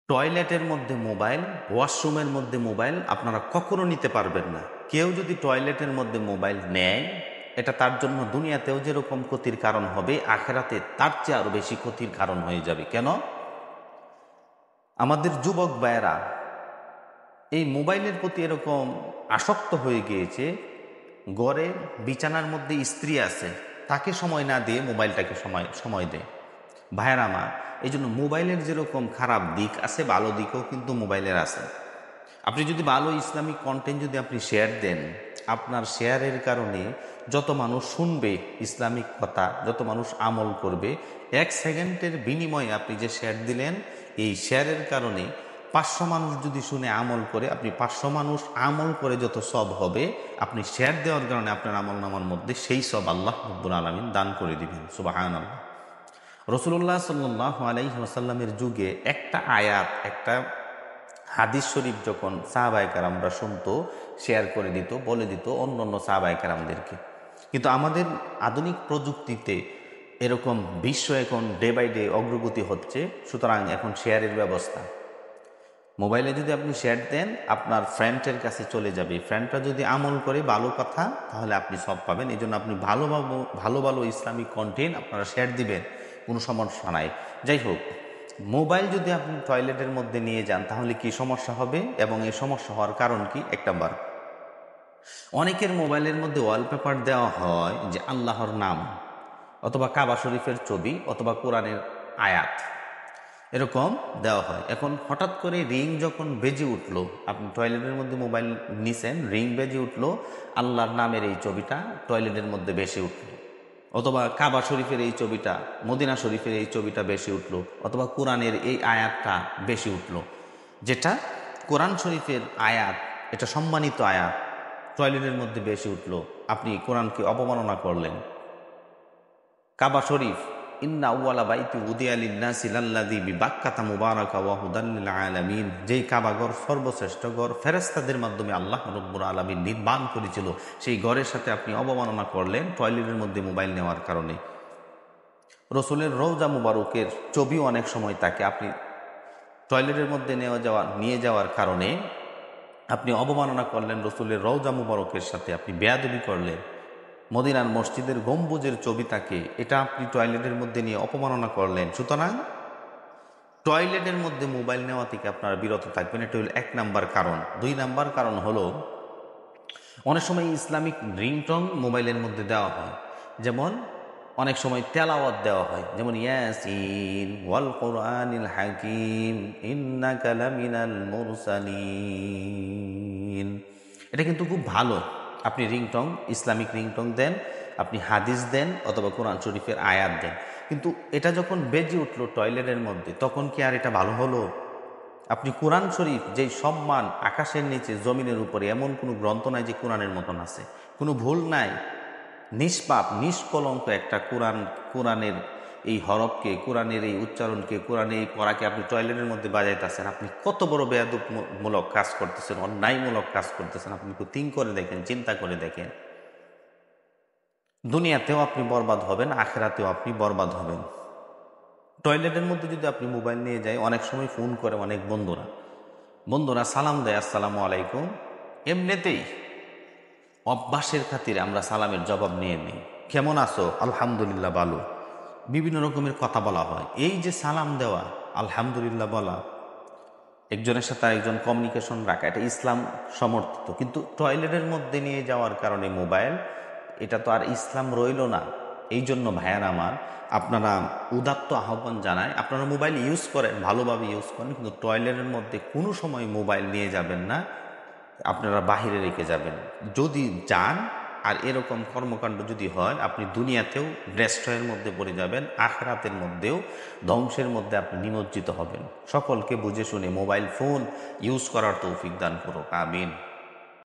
টয়লেটের মধ্যে মোবাইল, ওয়াশরুমের মধ্যে মোবাইল আপনারা কখনো নিতে পারবেন না। কেউ যদি টয়লেটের মধ্যে মোবাইল নেয়, এটা তার জন্য দুনিয়াতেও যেরকম ক্ষতির কারণ হবে, আখেরাতে তার চেয়ে আরও বেশি ক্ষতির কারণ হয়ে যাবে। কেন? আমাদের যুবক ভাইয়েরা এই মোবাইলের প্রতি এরকম আসক্ত হয়ে গিয়েছে, ঘরে বিছানার মধ্যে স্ত্রী আছে, তাকে সময় না দিয়ে মোবাইলটাকে সময় দেয়। ভাইয়েরা আমার, এই জন্য মোবাইলের যেরকম খারাপ দিক আছে, ভালো দিকও কিন্তু মোবাইলের আছে। আপনি যদি ভালো ইসলামিক কন্টেন্ট যদি আপনি শেয়ার দেন, আপনার শেয়ারের কারণে যত মানুষ শুনবে ইসলামিক কথা, যত মানুষ আমল করবে, 1 সেকেন্ডের বিনিময়ে আপনি যে শেয়ার দিলেন, এই শেয়ারের কারণে 500 মানুষ যদি শুনে আমল করে, আপনি 500 মানুষ আমল করে যত সব হবে, আপনি শেয়ার দেওয়ার কারণে আপনার আমল নামার মধ্যে সেই সব আল্লাহ রাব্বুল আলামিন দান করে দিবেন। সুবহানাল্লাহ। রাসূলুল্লাহ সাল্লাল্লাহু আলাইহি ওয়াসাল্লামের যুগে একটা আয়াত, একটা হাদিস শরীফ যখন সাহাবায়ে কেরামরা শুনতো, শেয়ার করে দিত, বলে দিত অন্য অন্য সাহাবায়ে কেরামদেরকে। কিন্তু আমাদের আধুনিক প্রযুক্তিতে এরকম বিশ্ব এখন ডে বাই ডে অগ্রগতি হচ্ছে, সুতরাং এখন শেয়ারের ব্যবস্থা। মোবাইলে যদি আপনি শেয়ার দেন, আপনার ফ্রেন্ডের কাছে চলে যাবে। ফ্রেন্ডটা যদি আমল করে ভালো কথা, তাহলে আপনি সব পাবেন। এই জন্য আপনি ভালো ভালো ইসলামিক কন্টেন্ট আপনারা শেয়ার দিবেন, কোনো সমস্যা নাই। যাই হোক, মোবাইল যদি আপনি টয়লেটের মধ্যে নিয়ে যান, তাহলে কি সমস্যা হবে এবং এই সমস্যা হওয়ার কারণ কি? 1 নাম্বার, অনেকের মোবাইলের মধ্যে ওয়ালপেপার দেওয়া হয় যে আল্লাহর নাম, অথবা কাবা শরীফের ছবি, অথবা কোরআনের আয়াত, এরকম দেওয়া হয়। এখন হঠাৎ করে রিং যখন বেজে উঠলো, আপনি টয়লেটের মধ্যে মোবাইল নিছেন, রিং বেজে উঠলো, আল্লাহর নামের এই ছবিটা টয়লেটের মধ্যে বেশি উঠলো, অথবা কাবা শরীফের এই ছবিটা, মদিনা শরীফের এই ছবিটা বেশি উঠলো, অথবা কোরআনের এই আয়াতটা বেশি উঠলো। যেটা কোরআন শরীফের আয়াত, এটা সম্মানিত আয়াত, টয়লেটের মধ্যে বেশি উঠলো, আপনি কোরআনকে অবমাননা করলেন। কাবা শরীফ, ইন্না আউওয়ালা বাইতি উদিয়া লিন্নাসি লাল্লাযী বিবাক্কাতা মুবারাকা ওয়া হুদাল লিল আলামিন, যেই কাবা ঘর সর্বশ্রেষ্ঠ ঘর, ফেরেশতাদের মাধ্যমে আল্লাহ রাব্বুল আলামিন নির্মাণ করেছিল, সেই ঘরের সাথে আপনি অবমাননা করলেন টয়লেটের মধ্যে মোবাইল নেওয়ার কারণে। রসুলের রওজা মুবারকের ছবিও অনেক সময় তাকে আপনি টয়লেটের মধ্যে নিয়ে যাওয়ার কারণে আপনি অবমাননা করলেন রসুলের রওজা মুবারকের সাথে, আপনি বেয়াদবি করলেন। মদিনার মসজিদের গম্বুজের ছবিটাকে এটা আপনি টয়লেটের মধ্যে নিয়ে অপমাননা করলেন। সুতরাং টয়লেটের মধ্যে মোবাইল নেওয়া থেকে আপনারা বিরত থাকবেন। এটা হলো 1 নাম্বার কারণ। 2 নাম্বার কারণ হলো, অনেক সময় ইসলামিক রিংটং মোবাইলের মধ্যে দেওয়া হয়, যেমন অনেক সময় তেলাওয়াত দেওয়া হয়, যেমন ইয়াসিন ওয়াল কুরআনিল হাকিম ইন্নাকা লামিনাল মুরসালিন। এটা কিন্তু খুব ভালো। আপনি রিংটং, ইসলামিক রিংটং দেন, আপনি হাদিস দেন, অথবা কোরআন শরীফের আয়াত দেন, কিন্তু এটা যখন বেজে উঠলো টয়লেটের মধ্যে, তখন কি আর এটা ভালো হলো? আপনি কোরআন শরীফ, যেই সম্মান আকাশের নিচে জমিনের উপরে এমন কোনো গ্রন্থ নাই যে কোরআনের মতন আছে, কোনো ভুল নাই, নিষ্পাপ নিষ্কলঙ্ক একটা কোরআনের এই হরফকে, কোরআনের এই উচ্চারণকে, কোরআনের এই পড়াকে আপনি টয়লেটের মধ্যে বাজাইতেছেন। আপনি কত বড় বেয়াদবমূলক কাজ করতেছেন, অন্যায়মূলক কাজ করতেছেন। আপনি একটু থিঙ্ক করে দেখেন, চিন্তা করে দেখেন। দুনিয়াতেও আপনি বরবাদ হবেন, আখেরাতেও আপনি বরবাদ হবেন। টয়লেটের মধ্যে যদি আপনি মোবাইল নিয়ে যাই, অনেক সময় ফোন করে অনেক বন্ধুরা সালাম দেয়, আসসালামু আলাইকুম, এমনিতেই অভ্যাসের খাতিরে আমরা সালামের জবাব নিয়ে নিই। কেমন আছো? আলহামদুলিল্লাহ ভালো। বিভিন্ন রকমের কথা বলা হয়। এই যে সালাম দেওয়া, আলহামদুলিল্লাহ বলা, একজনের সাথে আরেকজন কমিউনিকেশন রাখা, এটা ইসলাম সমর্থিত। কিন্তু টয়লেটের মধ্যে নিয়ে যাওয়ার কারণে মোবাইল, এটা তো আর ইসলাম রইল না। এই জন্য ভাইয়ার আমার, আপনারা উদাত্ত আহ্বান জানায়, আপনারা মোবাইল ইউজ করেন, ভালোভাবে ইউজ করেন, কিন্তু টয়লেটের মধ্যে কোনো সময় মোবাইল নিয়ে যাবেন না, আপনারা বাহিরে রেখে যাবেন। যদি যান আর এরকম কর্মকাণ্ড যদি হয়, আপনি দুনিয়াতেও ডেস্ট্রয়ের মধ্যে পড়ে যাবেন, আখিরাতের মধ্যেও ধ্বংসের মধ্যে আপনি নিমজ্জিত হবেন। সকলকে বুঝে শুনে মোবাইল ফোন ইউজ করার তৌফিক দান করুক, আমিন।